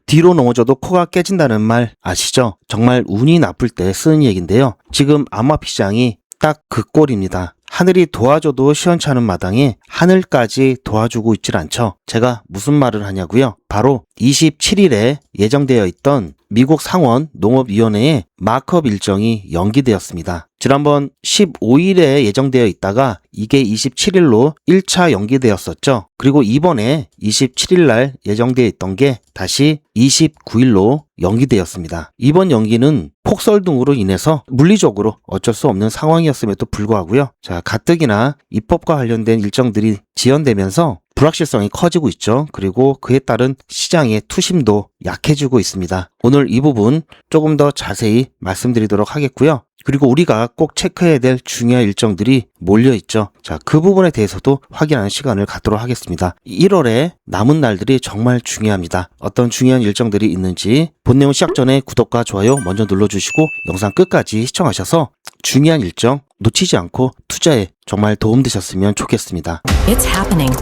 뒤로 넘어져도 코가 깨진다는 말 아시죠? 정말 운이 나쁠 때 쓰는 얘기인데요. 지금 암호화폐 시장이 딱 그 꼴입니다. 하늘이 도와줘도 시원찮은 마당에 하늘까지 도와주고 있질 않죠. 제가 무슨 말을 하냐고요? 바로 27일에 예정되어 있던 미국 상원 농업위원회의 마크업 일정이 연기되었습니다. 지난번 15일에 예정되어 있다가 이게 27일로 1차 연기되었었죠. 그리고 이번에 27일 날 예정되어 있던 게 다시 29일로 연기되었습니다. 이번 연기는 폭설 등으로 인해서 물리적으로 어쩔 수 없는 상황이었음에도 불구하고요. 자, 가뜩이나 입법과 관련된 일정들이 지연되면서 불확실성이 커지고 있죠. 그리고 그에 따른 시장의 투심도 약해지고 있습니다. 오늘 이 부분 조금 더 자세히 말씀드리도록 하겠고요. 그리고 우리가 꼭 체크해야 될 중요한 일정들이 몰려있죠. 자, 그 부분에 대해서도 확인하는 시간을 갖도록 하겠습니다. 1월에 남은 날들이 정말 중요합니다. 어떤 중요한 일정들이 있는지 본 내용 시작 전에 구독과 좋아요 먼저 눌러주시고 영상 끝까지 시청하셔서 중요한 일정 놓치지 않고 투자에 정말 도움되셨으면 좋겠습니다. It's happening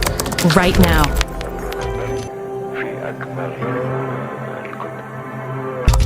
right now.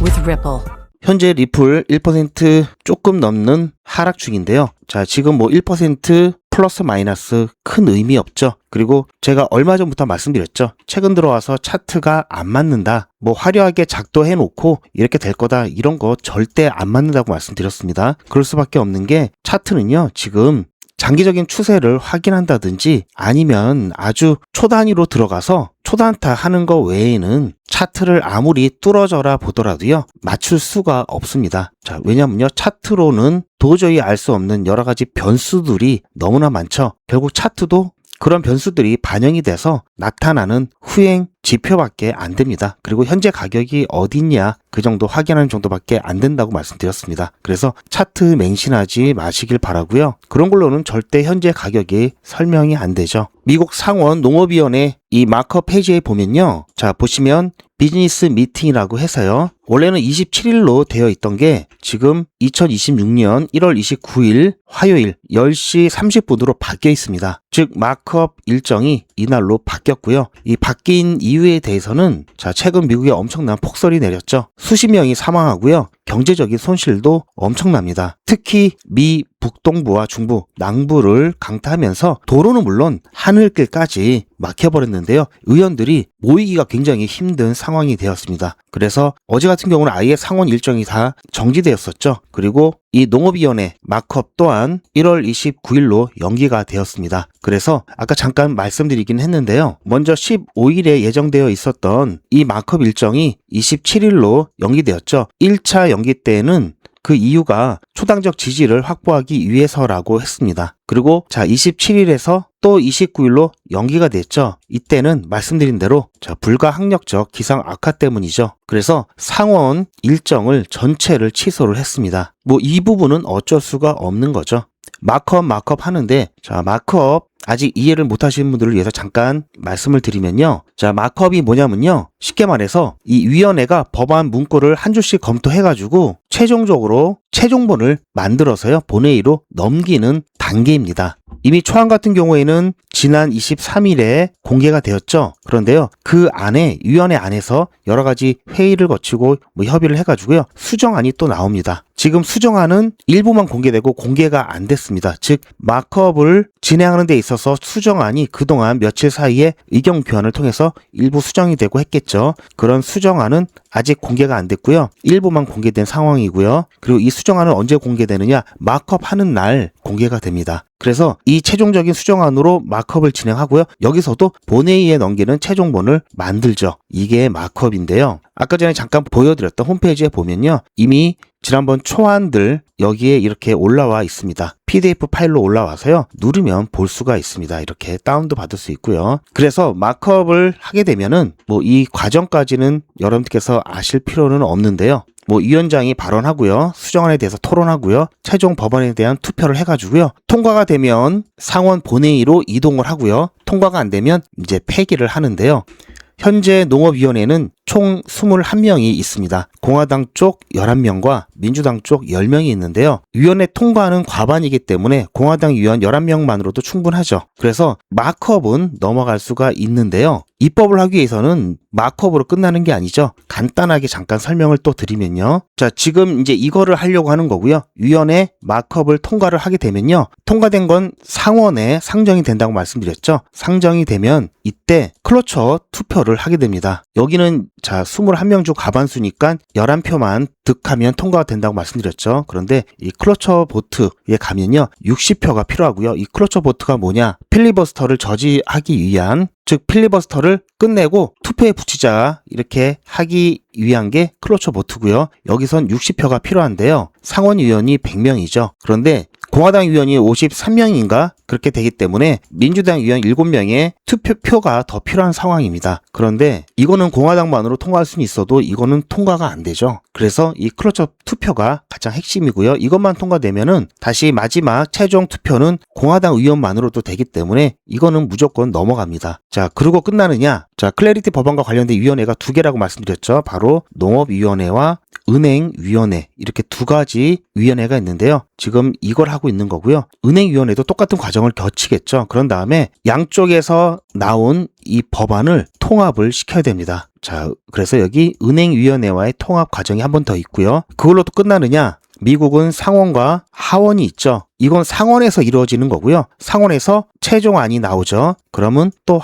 With Ripple. 현재 리플 1% 조금 넘는 하락 중인데요. 자, 지금 뭐 1% 플러스 마이너스 큰 의미 없죠. 그리고 제가 얼마 전부터 말씀드렸죠. 최근 들어와서 차트가 안 맞는다. 뭐 화려하게 작도해 놓고 이렇게 될 거다. 이런 거 절대 안 맞는다고 말씀드렸습니다. 그럴 수밖에 없는 게 차트는요. 지금 장기적인 추세를 확인한다든지 아니면 아주 초단위로 들어가서 초단타 하는 거 외에는 차트를 아무리 뚫어져라 보더라도요 맞출 수가 없습니다. 자, 왜냐면요 차트로는 도저히 알 수 없는 여러 가지 변수들이 너무나 많죠. 결국 차트도 그런 변수들이 반영이 돼서 나타나는 후행 지표밖에 안 됩니다. 그리고 현재 가격이 어딨냐 그 정도 확인하는 정도밖에 안 된다고 말씀드렸습니다. 그래서 차트 맹신하지 마시길 바라고요. 그런 걸로는 절대 현재 가격이 설명이 안 되죠. 미국 상원 농업위원회 이 마크업 페이지에 보면요. 자, 보시면 비즈니스 미팅이라고 해서요. 원래는 27일로 되어 있던 게 지금 2026년 1월 29일 화요일 10시 30분으로 바뀌어 있습니다. 즉 마크업 일정이 이날로 바뀌었고요. 이 바뀐 이유에 대해서는 자, 최근 미국에 엄청난 폭설이 내렸죠. 수십 명이 사망하고요. 경제적인 손실도 엄청납니다. 특히 미 북동부와 중부, 남부를 강타하면서 도로는 물론 하늘길까지 막혀버렸는데요. 의원들이 모이기가 굉장히 힘든 상황이 되었습니다. 그래서 어제 같은 경우는 아예 상원 일정이 다 정지되었었죠. 그리고 이 농업위원회 마크업 또한 1월 29일로 연기가 되었습니다. 그래서 아까 잠깐 말씀드리긴 했는데요. 먼저 15일에 예정되어 있었던 이 마크업 일정이 27일로 연기되었죠. 1차 연기 때에는 그 이유가 초당적 지지를 확보하기 위해서라고 했습니다. 그리고 자 27일에서 또 29일로 연기가 됐죠. 이때는 말씀드린 대로 자 불가항력적 기상 악화 때문이죠. 그래서 상원 일정을 전체를 취소를 했습니다. 뭐 이 부분은 어쩔 수가 없는 거죠. 마크업 하는데 자 마크업 아직 이해를 못 하시는 분들을 위해서 잠깐 말씀을 드리면요. 자 마크업이 뭐냐면요. 쉽게 말해서 이 위원회가 법안 문구를 한 줄씩 검토해가지고 최종적으로 최종본을 만들어서요. 본회의로 넘기는 단계입니다. 이미 초안 같은 경우에는 지난 23일에 공개가 되었죠. 그런데요. 그 안에 위원회 안에서 여러 가지 회의를 거치고 뭐 협의를 해가지고요. 수정안이 또 나옵니다. 지금 수정안은 일부만 공개되고 공개가 안 됐습니다. 즉 마크업을 진행하는 데 있어서 수정안이 그동안 며칠 사이에 의견 교환을 통해서 일부 수정이 되고 했겠죠. 그런 수정안은 아직 공개가 안 됐고요. 일부만 공개된 상황이고요. 그리고 이 수정안은 언제 공개되느냐? 마크업 하는 날 공개가 됩니다. 그래서 이 최종적인 수정안으로 마크업을 진행하고요. 여기서도 본회의에 넘기는 최종본을 만들죠. 이게 마크업인데요. 아까 전에 잠깐 보여드렸던 홈페이지에 보면요. 이미 지난번 초안들 여기에 이렇게 올라와 있습니다. PDF 파일로 올라와서요. 누르면 볼 수가 있습니다. 이렇게 다운도 받을 수 있고요. 그래서 마크업을 하게 되면은 뭐 이 과정까지는 여러분들께서 아실 필요는 없는데요. 뭐 위원장이 발언하고요. 수정안에 대해서 토론하고요. 최종 법안에 대한 투표를 해가지고요. 통과가 되면 상원 본회의로 이동을 하고요. 통과가 안 되면 이제 폐기를 하는데요. 현재 농업위원회는 총 21명이 있습니다. 공화당 쪽 11명과 민주당 쪽 10명이 있는데요. 위원회 통과는 과반이기 때문에 공화당 위원 11명만으로도 충분하죠. 그래서 마크업은 넘어갈 수가 있는데요. 입법을 하기 위해서는 마크업으로 끝나는 게 아니죠. 간단하게 잠깐 설명을 또 드리면요. 자, 지금 이제 이거를 하려고 하는 거고요. 위원회 마크업을 통과를 하게 되면요. 통과된 건 상원에 상정이 된다고 말씀드렸죠. 상정이 되면 이때 클로처 투표를 하게 됩니다. 여기는 자 21명 중 과반수니까 11표만 득하면 통과가 된다고 말씀드렸죠. 그런데 이 클로처 보트에 가면요. 60표가 필요하고요. 이 클로처 보트가 뭐냐? 필리버스터를 저지하기 위한, 즉 필리버스터를 끝내고 투표에 붙이자 이렇게 하기 위한 게 클로처 보트고요. 여기선 60표가 필요한데요. 상원 의원이 100명이죠. 그런데 공화당 의원이 53명인가 그렇게 되기 때문에 민주당 의원 7명의 투표표가 더 필요한 상황입니다. 그런데 이거는 공화당만으로 통과할 수는 있어도 이거는 통과가 안 되죠. 그래서 이 클로처 투표가 가장 핵심이고요. 이것만 통과되면은 다시 마지막 최종 투표는 공화당 의원만으로도 되기 때문에 이거는 무조건 넘어갑니다. 자, 그리고 끝나느냐? 자, 클래리티 법안과 관련된 위원회가 두 개라고 말씀드렸죠. 바로 농업위원회와 은행위원회, 이렇게 두 가지 위원회가 있는데요. 지금 이걸 하고 있는 거고요. 은행위원회도 똑같은 과정을 거치겠죠. 그런 다음에 양쪽에서 나온 이 법안을 통합을 시켜야 됩니다. 자, 그래서 여기 은행위원회와의 통합 과정이 한 번 더 있고요. 그걸로 또 끝나느냐? 미국은 상원과 하원이 있죠. 이건 상원에서 이루어지는 거고요. 상원에서 최종안이 나오죠. 그러면 또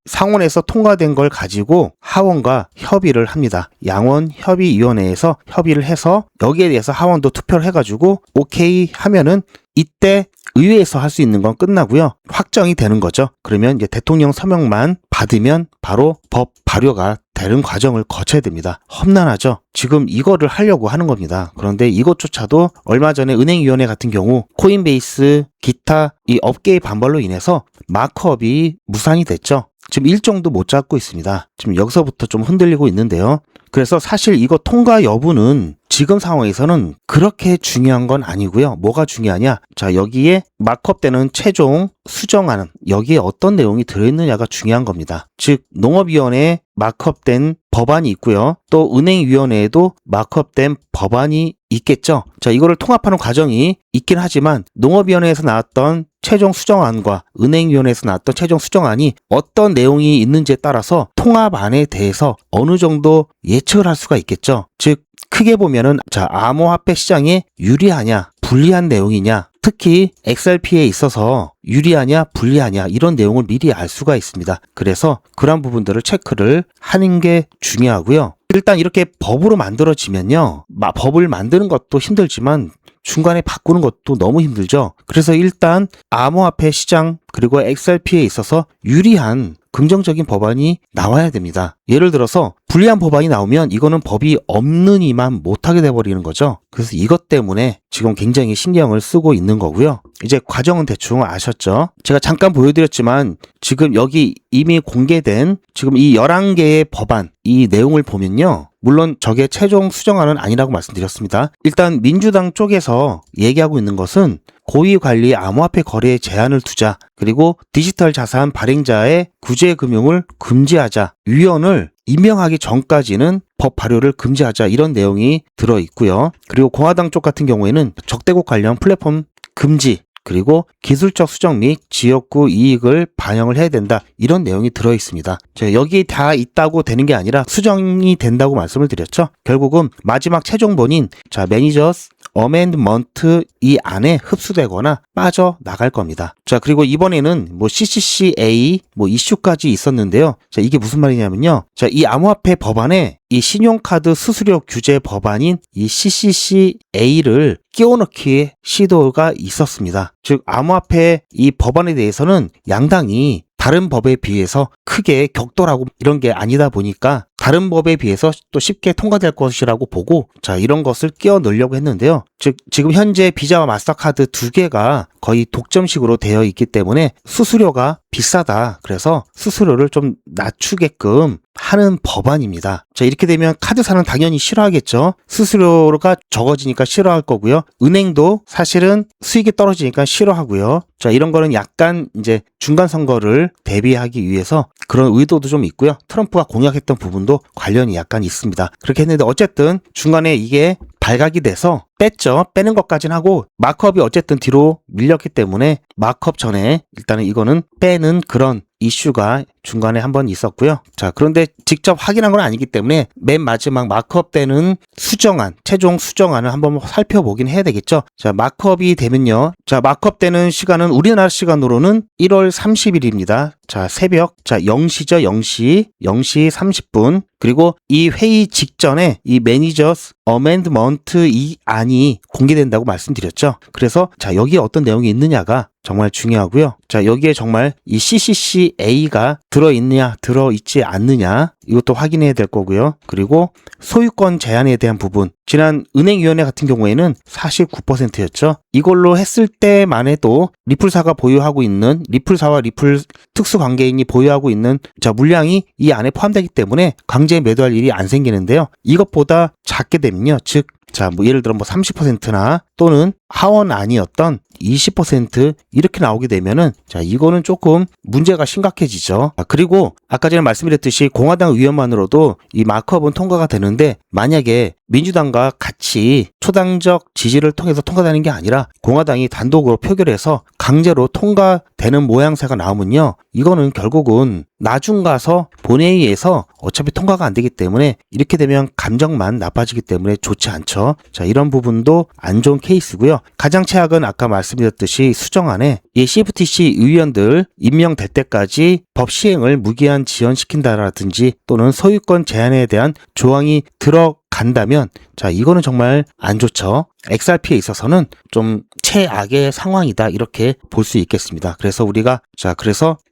상원에서 통과된 걸 가지고 하원과 협의를 합니다. 양원 협의위원회에서 협의를 해서 여기에 대해서 하원도 투표를 해가지고 오케이 하면은 이때 의회에서 할 수 있는 건 끝나고요. 확정이 되는 거죠. 그러면 이제 대통령 서명만 받으면 바로 법 발효가 되는 과정을 거쳐야 됩니다. 험난하죠? 지금 이거를 하려고 하는 겁니다. 그런데 이것조차도 얼마 전에 은행위원회 같은 경우 코인베이스, 기타 이 업계의 반발로 인해서 마크업이 무산이 됐죠. 지금 일정도 못 잡고 있습니다. 지금 여기서부터 좀 흔들리고 있는데요. 그래서 사실 이거 통과 여부는 지금 상황에서는 그렇게 중요한 건 아니고요. 뭐가 중요하냐? 자, 여기에 마크업되는 최종 수정안, 여기에 어떤 내용이 들어있느냐가 중요한 겁니다. 즉, 농업위원회에 마크업된 법안이 있고요. 또 은행위원회에도 마크업된 법안이 있겠죠. 자, 이거를 통합하는 과정이 있긴 하지만 농업위원회에서 나왔던 최종 수정안과 은행위원회에서 나왔던 최종 수정안이 어떤 내용이 있는지에 따라서 통합안에 대해서 어느 정도 예측을 할 수가 있겠죠. 즉, 크게 보면은 자, 암호화폐 시장에 유리하냐, 불리한 내용이냐, 특히 XRP에 있어서 유리하냐, 불리하냐 이런 내용을 미리 알 수가 있습니다. 그래서 그런 부분들을 체크를 하는 게 중요하고요. 일단 이렇게 법으로 만들어지면요. 법을 만드는 것도 힘들지만 중간에 바꾸는 것도 너무 힘들죠. 그래서 일단 암호화폐 시장 그리고 XRP에 있어서 유리한 긍정적인 법안이 나와야 됩니다. 예를 들어서 불리한 법안이 나오면 이거는 법이 없는 이만 못하게 돼버리는 거죠. 그래서 이것 때문에 지금 굉장히 신경을 쓰고 있는 거고요. 이제 과정은 대충 아셨죠? 제가 잠깐 보여드렸지만 지금 여기 이미 공개된 지금 이 11개의 법안 이 내용을 보면요. 물론 저게 최종 수정안은 아니라고 말씀드렸습니다. 일단 민주당 쪽에서 얘기하고 있는 것은 고위 관리 암호화폐 거래에 제한을 두자, 그리고 디지털 자산 발행자의 구제 금융을 금지하자, 위원을 임명하기 전까지는 법 발효를 금지하자 이런 내용이 들어 있고요. 그리고 공화당 쪽 같은 경우에는 적대국 관련 플랫폼 금지, 그리고 기술적 수정 및 지역구 이익을 반영을 해야 된다 이런 내용이 들어 있습니다. 여기 다 있다고 되는 게 아니라 수정이 된다고 말씀을 드렸죠. 결국은 마지막 최종본인 매니저스 어멘드먼트 이 안에 흡수되거나 빠져나갈 겁니다. 자, 그리고 이번에는 CCCA 이슈까지 있었는데요. 자, 이게 무슨 말이냐면요. 자, 이 암호화폐 법안에 이 신용카드 수수료 규제 법안인 이 CCCA를 끼워넣기의 시도가 있었습니다. 즉, 암호화폐 이 법안에 대해서는 양당이 다른 법에 비해서 크게 격돌하고 이런 게 아니다 보니까 다른 법에 비해서 또 쉽게 통과될 것이라고 보고 자, 이런 것을 끼워 넣으려고 했는데요. 즉, 지금 현재 비자와 마스터카드 두 개가 거의 독점식으로 되어 있기 때문에 수수료가 비싸다. 그래서 수수료를 좀 낮추게끔 하는 법안입니다. 자, 이렇게 되면 카드사는 당연히 싫어하겠죠. 수수료가 적어지니까 싫어할 거고요. 은행도 사실은 수익이 떨어지니까 싫어하고요. 자, 이런 거는 약간 이제 중간 선거를 대비하기 위해서 그런 의도도 좀 있고요. 트럼프가 공약했던 부분도 관련이 약간 있습니다. 그렇게 했는데 어쨌든 중간에 이게 발각이 돼서 뺐죠. 빼는 것까진 하고 마크업이 어쨌든 뒤로 밀렸기 때문에 마크업 전에 일단은 이거는 빼는 그런 이슈가 중간에 한번 있었고요. 자, 그런데 직접 확인한 건 아니기 때문에 맨 마지막 마크업 때는 수정안, 최종 수정안을 한번 살펴보긴 해야 되겠죠. 자, 마크업이 되면요. 자, 마크업 되는 시간은 우리나라 시간으로는 1월 30일입니다. 자, 새벽, 자, 0시죠. 0시 30분. 그리고 이 회의 직전에 이 매니저스 어멘드먼트 이 안이 공개된다고 말씀드렸죠. 그래서 자, 여기에 어떤 내용이 있느냐가 정말 중요하고요. 자, 여기에 정말 이 CCCA가 들어있느냐, 들어있지 않느냐 이것도 확인해야 될 거고요. 그리고 소유권 제한에 대한 부분, 지난 은행위원회 같은 경우에는 49%였죠. 이걸로 했을 때만 해도 리플사가 보유하고 있는, 리플사와 리플 특수관계인이 보유하고 있는 자, 물량이 이 안에 포함되기 때문에 강제 매도할 일이 안 생기는데요. 이것보다 작게 되면요. 즉, 자, 뭐 예를 들어 뭐 30%나 또는 하원 아니었던 20% 이렇게 나오게 되면은 자, 이거는 조금 문제가 심각해지죠. 그리고 아까 전에 말씀드렸듯이 공화당 의원만으로도 이 마크업은 통과가 되는데 만약에 민주당과 같이 초당적 지지를 통해서 통과되는 게 아니라 공화당이 단독으로 표결해서 강제로 통과되는 모양새가 나오면요. 이거는 결국은 나중 가서 본회의에서 어차피 통과가 안 되기 때문에 이렇게 되면 감정만 나빠지기 때문에 좋지 않죠. 자, 이런 부분도 안 좋은 케이스고요. 가장 최악은 아까 말씀드렸듯이 수정안에 이 CFTC 의원들 임명될 때까지 법 시행을 무기한 지연시킨다라든지 또는 소유권 제한에 대한 조항이 들어간다면 자, 이거는 정말 안 좋죠. XRP에 있어서는 좀 최악의 상황이다 이렇게 볼 수 있겠습니다. 그래서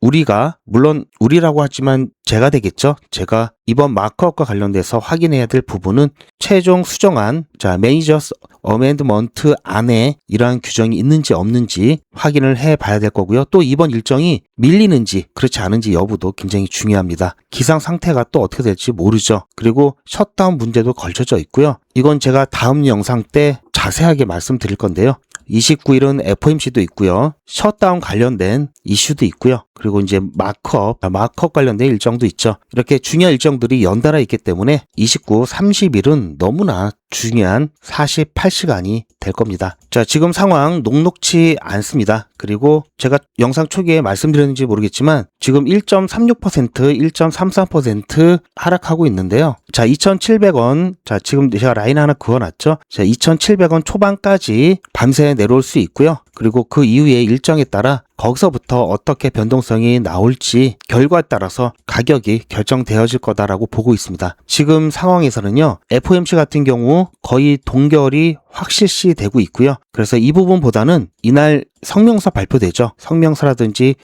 우리가 물론 우리라고 하지만 제가 되겠죠. 제가 이번 마크업과 관련돼서 확인해야 될 부분은 최종 수정안, 자, 매니저스 어멘드먼트 안에 이러한 규정이 있는지 없는지 확인을 해 봐야 될 거고요. 또 이번 일정이 밀리는지 그렇지 않은지 여부도 굉장히 중요합니다. 기상 상태가 또 어떻게 될지 모르죠. 그리고 셧다운 문제도 걸쳐져 있고요. 이건 제가 다음 영상 때 자세하게 말씀드릴 건데요. 29일은 FOMC도 있고요. 셧다운 관련된 이슈도 있고요. 그리고 이제 마크업 관련된 일정도 있죠. 이렇게 중요한 일정들이 연달아 있기 때문에 29, 30일은 너무나 중요한 48시간이 될 겁니다. 자, 지금 상황 녹록치 않습니다. 그리고 제가 영상 초기에 말씀드렸는지 모르겠지만 지금 1.36%, 1.33% 하락하고 있는데요. 자, 2,700원. 자, 지금 제가 라인 하나 그어놨죠. 자, 2,700원 초반까지 밤새 내려올 수 있고요. 그리고 그 이후에 일정에 따라 거기서부터 어떻게 변동성이 나올지 결과에 따라서 가격이 결정되어질 거다라고 보고 있습니다. 지금 상황에서는요. FOMC 같은 경우 거의 동결이 확실시 되고 있고요. 그래서 이 부분보다는 이날 성명서 발표되죠. 성명서라든지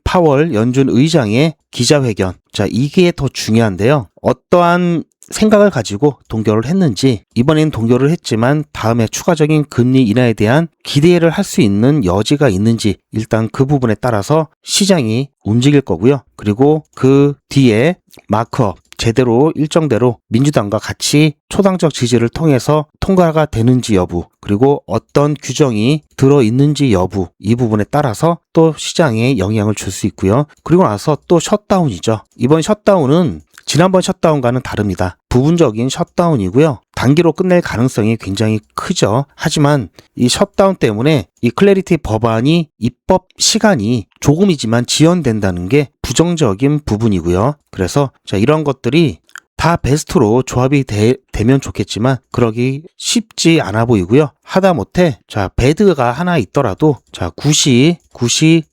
파월 연준 의장의 기자회견. 자, 이게 더 중요한데요. 어떠한 생각을 가지고 동결을 했는지, 이번엔 동결을 했지만 다음에 추가적인 금리 인하에 대한 기대를 할 수 있는 여지가 있는지 일단 그 부분에 따라서 시장이 움직일 거고요. 그리고 그 뒤에 마크업 제대로 일정대로 민주당과 같이 초당적 지지를 통해서 통과가 되는지 여부, 그리고 어떤 규정이 들어있는지 여부, 이 부분에 따라서 또 시장에 영향을 줄 수 있고요. 그리고 나서 또 셧다운이죠. 이번 셧다운은 지난번 셧다운과는 다릅니다. 부분적인 셧다운이고요. 단기로 끝낼 가능성이 굉장히 크죠. 하지만 이 셧다운 때문에 이 클래리티 법안이 입법 시간이 조금이지만 지연된다는 게 부정적인 부분이고요. 그래서 자, 이런 것들이 다 베스트로 조합이 되면 좋겠지만 그러기 쉽지 않아 보이고요. 하다못해 자, 배드가 하나 있더라도 자, 굿이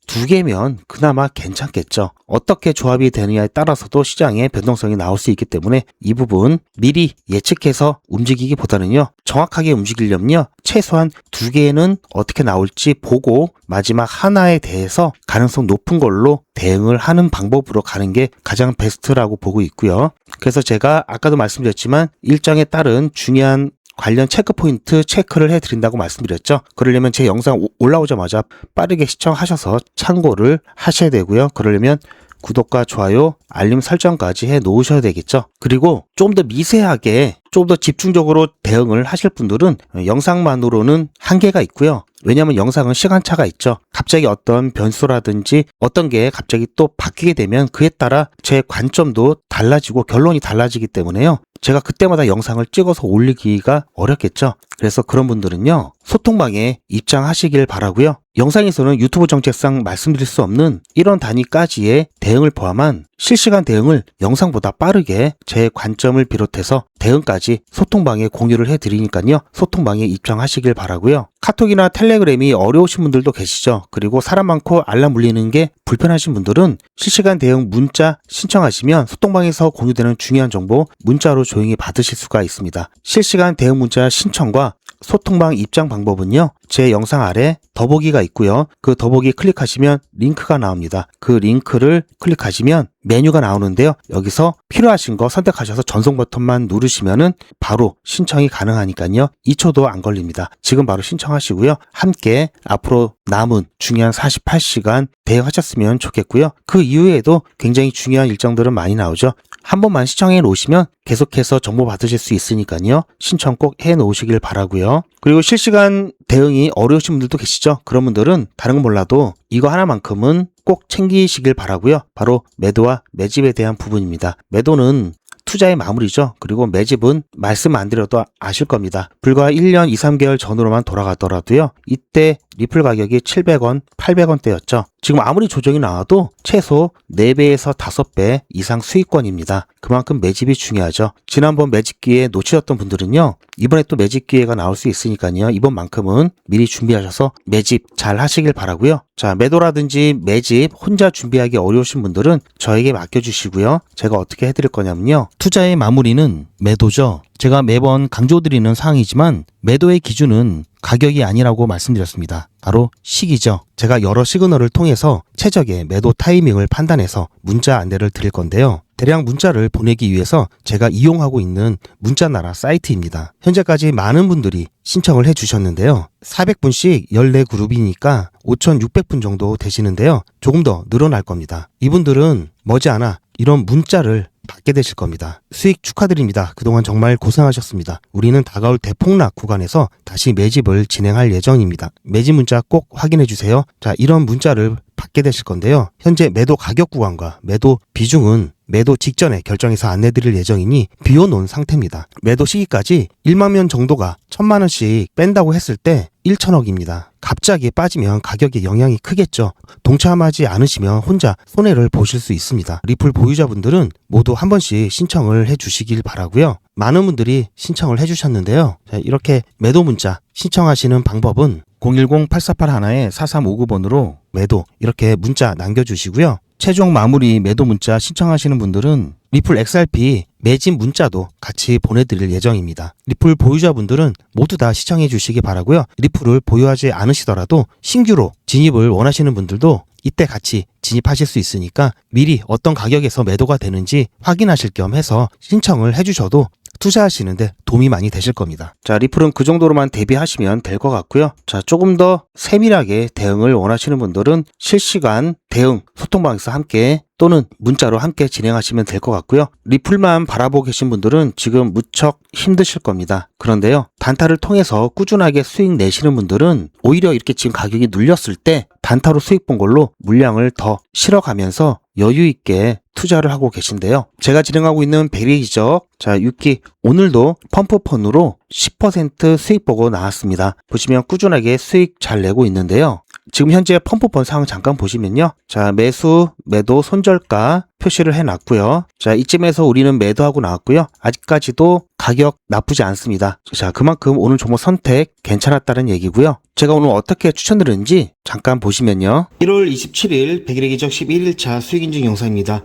두 개면 그나마 괜찮겠죠. 어떻게 조합이 되느냐에 따라서도 시장에 변동성이 나올 수 있기 때문에 이 부분 미리 예측해서 움직이기보다는요. 정확하게 움직이려면요. 최소한 두 개는 어떻게 나올지 보고 마지막 하나에 대해서 가능성 높은 걸로 대응을 하는 방법으로 가는 게 가장 베스트라고 보고 있고요. 그래서 제가 아까도 말씀드렸지만 일정에 따른 중요한 관련 체크포인트 체크를 해드린다고 말씀드렸죠. 그러려면 제 영상 올라오자마자 빠르게 시청하셔서 참고를 하셔야 되고요. 그러려면 구독과 좋아요, 알림 설정까지 해 놓으셔야 되겠죠. 그리고 좀 더 미세하게 좀 더 집중적으로 대응을 하실 분들은 영상만으로는 한계가 있고요. 왜냐하면 영상은 시간차가 있죠. 갑자기 어떤 변수라든지 어떤 게 갑자기 또 바뀌게 되면 그에 따라 제 관점도 달라지고 결론이 달라지기 때문에요. 제가 그때마다 영상을 찍어서 올리기가 어렵겠죠. 그래서 그런 분들은요, 소통방에 입장하시길 바라고요. 영상에서는 유튜브 정책상 말씀드릴 수 없는 이런 단위까지의 대응을 포함한 실시간 대응을 영상보다 빠르게 제 관점을 비롯해서 대응까지 소통방에 공유를 해드리니까요. 소통방에 입장하시길 바라고요. 카톡이나 텔레그램이 어려우신 분들도 계시죠. 그리고 사람 많고 알람 울리는 게 불편하신 분들은 실시간 대응 문자 신청하시면 소통방에서 공유되는 중요한 정보 문자로 조용히 받으실 수가 있습니다. 실시간 대응 문자 신청과 소통방 입장 방법은요, 제 영상 아래 더보기가 있고요. 그 더보기 클릭하시면 링크가 나옵니다. 그 링크를 클릭하시면 메뉴가 나오는데요. 여기서 필요하신 거 선택하셔서 전송 버튼만 누르시면은 바로 신청이 가능하니까요. 2초도 안 걸립니다. 지금 바로 신청하시고요. 함께 앞으로 남은 중요한 48시간 대응하셨으면 좋겠고요. 그 이후에도 굉장히 중요한 일정들은 많이 나오죠. 한 번만 신청해 놓으시면 계속해서 정보 받으실 수 있으니까요. 신청 꼭 해 놓으시길 바라고요. 그리고 실시간 대응이 어려우신 분들도 계시죠. 그런 분들은 다른 건 몰라도 이거 하나만큼은 꼭 챙기시길 바라고요. 바로 매도와 매집에 대한 부분입니다. 매도는 투자의 마무리죠. 그리고 매집은 말씀 안 드려도 아실 겁니다. 불과 1년 2, 3개월 전으로만 돌아가더라도요. 이때 리플 가격이 700원, 800원대였죠. 지금 아무리 조정이 나와도 최소 4배에서 5배 이상 수익권입니다. 그만큼 매집이 중요하죠. 지난번 매집 기회 놓치셨던 분들은요. 이번에 또 매집 기회가 나올 수 있으니까요. 이번만큼은 미리 준비하셔서 매집 잘 하시길 바라고요. 자, 매도라든지 매집 혼자 준비하기 어려우신 분들은 저에게 맡겨주시고요. 제가 어떻게 해드릴 거냐면요. 투자의 마무리는 매도죠. 제가 매번 강조드리는 사항이지만 매도의 기준은 가격이 아니라고 말씀드렸습니다. 바로 시기죠. 제가 여러 시그널을 통해서 최적의 매도 타이밍을 판단해서 문자 안내를 드릴 건데요. 대량 문자를 보내기 위해서 제가 이용하고 있는 문자나라 사이트입니다. 현재까지 많은 분들이 신청을 해주셨는데요. 400분씩 14그룹이니까 5,600분 정도 되시는데요. 조금 더 늘어날 겁니다. 이분들은 머지않아 이런 문자를 받게 되실 겁니다. 수익 축하드립니다. 그동안 정말 고생하셨습니다. 우리는 다가올 대폭락 구간에서 다시 매집을 진행할 예정입니다. 매집 문자 꼭 확인해 주세요. 자, 이런 문자를 받게 되실 건데요. 현재 매도 가격 구간과 매도 비중은 매도 직전에 결정해서 안내드릴 예정이니 비워놓은 상태입니다. 매도 시기까지 1만 명 정도가 1,000만 원씩 뺀다고 했을 때 1천억입니다. 갑자기 빠지면 가격에 영향이 크겠죠. 동참하지 않으시면 혼자 손해를 보실 수 있습니다. 리플 보유자분들은 모두 한 번씩 신청을 해주시길 바라고요. 많은 분들이 신청을 해주셨는데요. 자, 이렇게 매도 문자 신청하시는 방법은 010-8481-4359번으로 매도 이렇게 문자 남겨주시고요. 최종 마무리 매도 문자 신청하시는 분들은 리플 XRP 매집 문자도 같이 보내드릴 예정입니다. 리플 보유자분들은 모두 다 시청해 주시기 바라고요. 리플을 보유하지 않으시더라도 신규로 진입을 원하시는 분들도 이때 같이 진입하실 수 있으니까 미리 어떤 가격에서 매도가 되는지 확인하실 겸 해서 신청을 해주셔도 투자하시는데 도움이 많이 되실 겁니다. 자, 리플은 그 정도로만 대비하시면 될 것 같고요. 자, 조금 더 세밀하게 대응을 원하시는 분들은 실시간 대응 소통방에서 함께 또는 문자로 함께 진행하시면 될 것 같고요. 리플만 바라보고 계신 분들은 지금 무척 힘드실 겁니다. 그런데요, 단타를 통해서 꾸준하게 수익 내시는 분들은 오히려 이렇게 지금 가격이 눌렸을 때 단타로 수익 본 걸로 물량을 더 실어가면서 여유 있게 투자를 하고 계신데요. 제가 진행하고 있는 베리기적 자 6기 오늘도 펌프펀으로 10% 수익 보고 나왔습니다. 보시면 꾸준하게 수익 잘 내고 있는데요. 지금 현재 펌프펀 상황 잠깐 보시면요. 자, 매수, 매도, 손절가 표시를 해놨고요. 자, 이쯤에서 우리는 매도하고 나왔고요. 아직까지도 가격 나쁘지 않습니다. 자, 그만큼 오늘 종목 선택 괜찮았다는 얘기고요. 제가 오늘 어떻게 추천드렸는지 잠깐 보시면요. 1월 27일 백일의 기적 11일차 수익 인증 영상입니다.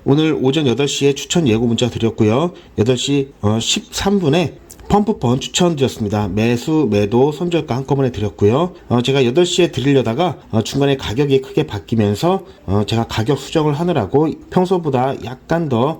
오늘 오전 8시에 추천 예고 문자 드렸고요. 8시 13분에 펌프펀 추천드렸습니다. 매수, 매도, 손절가 한꺼번에 드렸고요. 제가 8시에 드리려다가 중간에 가격이 크게 바뀌면서 제가 가격 수정을 하느라고 평소보다 약간 더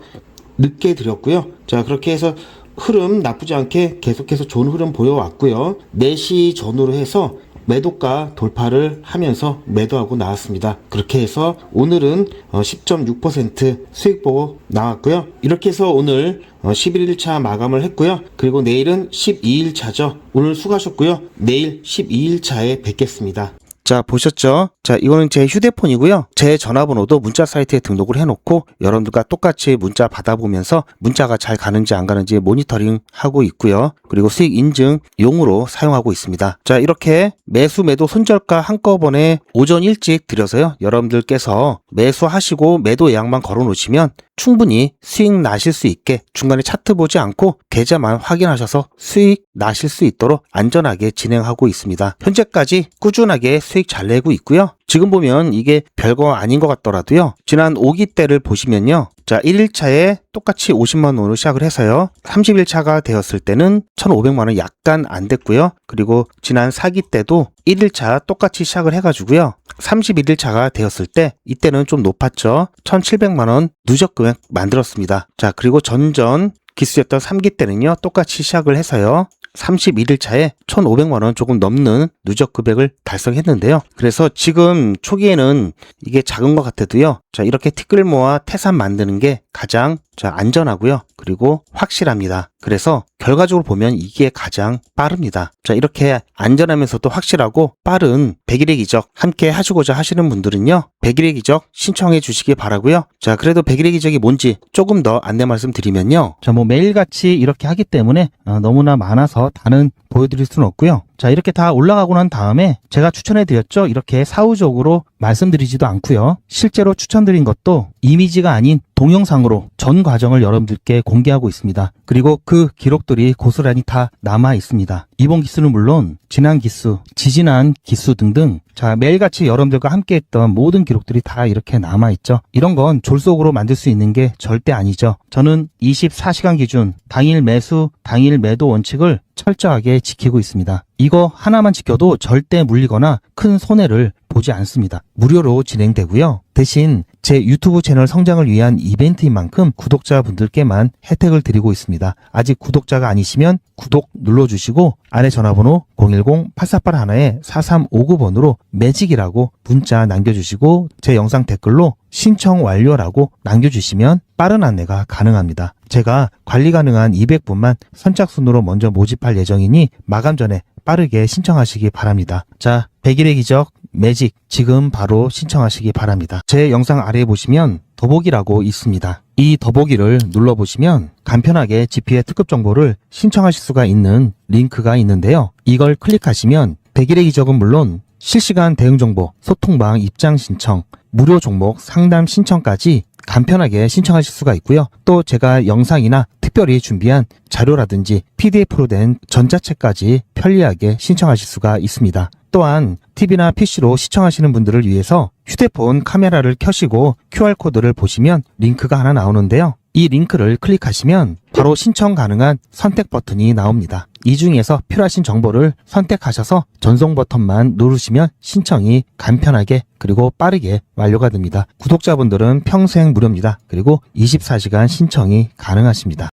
늦게 드렸고요. 자, 그렇게 해서 흐름 나쁘지 않게 계속해서 좋은 흐름 보여왔고요. 4시 전후로 해서 매도가 돌파를 하면서 매도하고 나왔습니다. 그렇게 해서 오늘은 10.6% 수익 보고 나왔고요. 이렇게 해서 오늘 11일차 마감을 했고요. 그리고 내일은 12일차죠. 오늘 수고하셨고요. 내일 12일차에 뵙겠습니다. 자, 보셨죠? 자, 이거는 제 휴대폰이고요. 제 전화번호도 문자 사이트에 등록을 해놓고 여러분들과 똑같이 문자 받아보면서 문자가 잘 가는지 안 가는지 모니터링 하고 있고요. 그리고 수익 인증용으로 사용하고 있습니다. 자, 이렇게 매수 매도 손절가 한꺼번에 오전 일찍 드려서요. 여러분들께서 매수하시고 매도 예약만 걸어 놓으시면 충분히 수익 나실 수 있게 중간에 차트 보지 않고 계좌만 확인하셔서 수익 나실 수 있도록 안전하게 진행하고 있습니다. 현재까지 꾸준하게 수익 잘 내고 있고요. 지금 보면 이게 별거 아닌 것 같더라도요. 지난 5기 때를 보시면요. 자, 1일차에 똑같이 50만 원으로 시작을 해서요. 30일차가 되었을 때는 1,500만 원 약간 안 됐고요. 그리고 지난 4기 때도 1일차 똑같이 시작을 해가지고요. 31일차가 되었을 때 이때는 좀 높았죠. 1,700만 원 누적 금액 만들었습니다. 자, 그리고 전전 기수였던 3기 때는요. 똑같이 시작을 해서요. 31일차에 1,500만 원 조금 넘는 누적 금액을 달성했는데요. 그래서 지금 초기에는 이게 작은 것 같아도요. 자, 이렇게 티끌 모아 태산 만드는 게 가장 안전하고요. 그리고 확실합니다. 그래서 결과적으로 보면 이게 가장 빠릅니다. 자, 이렇게 안전하면서도 확실하고 빠른 100일의 기적 함께 하시고자 하시는 분들은요. 100일의 기적 신청해 주시기 바라고요. 자, 그래도 100일의 기적이 뭔지 조금 더 안내 말씀드리면요. 자, 뭐 매일같이 이렇게 하기 때문에 너무나 많아서 다는 보여드릴 수는 없고요. 자, 이렇게 다 올라가고 난 다음에 제가 추천해 드렸죠. 이렇게 사후적으로 말씀드리지도 않고요. 실제로 추천드린 것도 이미지가 아닌 동영상으로 전 과정을 여러분들께 공개하고 있습니다. 그리고 그 기록들이 고스란히 다 남아 있습니다. 이번 기수는 물론 지난 기수, 지지난 기수 등등 자, 매일같이 여러분들과 함께 했던 모든 기록들이 다 이렇게 남아 있죠. 이런 건 졸속으로 만들 수 있는 게 절대 아니죠. 저는 24시간 기준 당일 매수, 당일 매도 원칙을 철저하게 지키고 있습니다. 이거 하나만 지켜도 절대 물리거나 큰 손해를 보지 않습니다. 무료로 진행되고요. 대신 제 유튜브 채널 성장을 위한 이벤트인 만큼 구독자분들께만 혜택을 드리고 있습니다. 아직 구독자가 아니시면 구독 눌러주시고 아래 전화번호 010-8481-4359번으로 매직이라고 문자 남겨주시고 제 영상 댓글로 신청 완료라고 남겨주시면 빠른 안내가 가능합니다. 제가 관리 가능한 200분만 선착순으로 먼저 모집할 예정이니 마감 전에 빠르게 신청하시기 바랍니다. 자, 100일의 기적 매직 지금 바로 신청하시기 바랍니다. 제 영상 아래에 보시면 더보기라고 있습니다. 이 더보기를 눌러보시면 간편하게 GP의 특급 정보를 신청하실 수가 있는 링크가 있는데요. 이걸 클릭하시면 100일의 기적은 물론 실시간 대응 정보, 소통방 입장 신청, 무료 종목 상담 신청까지 간편하게 신청하실 수가 있고요. 또 제가 영상이나 특별히 준비한 자료라든지 PDF로 된 전자책까지 편리하게 신청하실 수가 있습니다. 또한 TV나 PC로 시청하시는 분들을 위해서 휴대폰 카메라를 켜시고 QR코드를 보시면 링크가 하나 나오는데요. 이 링크를 클릭하시면 바로 신청 가능한 선택 버튼이 나옵니다. 이 중에서 필요하신 정보를 선택하셔서 전송 버튼만 누르시면 신청이 간편하게 그리고 빠르게 완료가 됩니다. 구독자분들은 평생 무료입니다. 그리고 24시간 신청이 가능하십니다.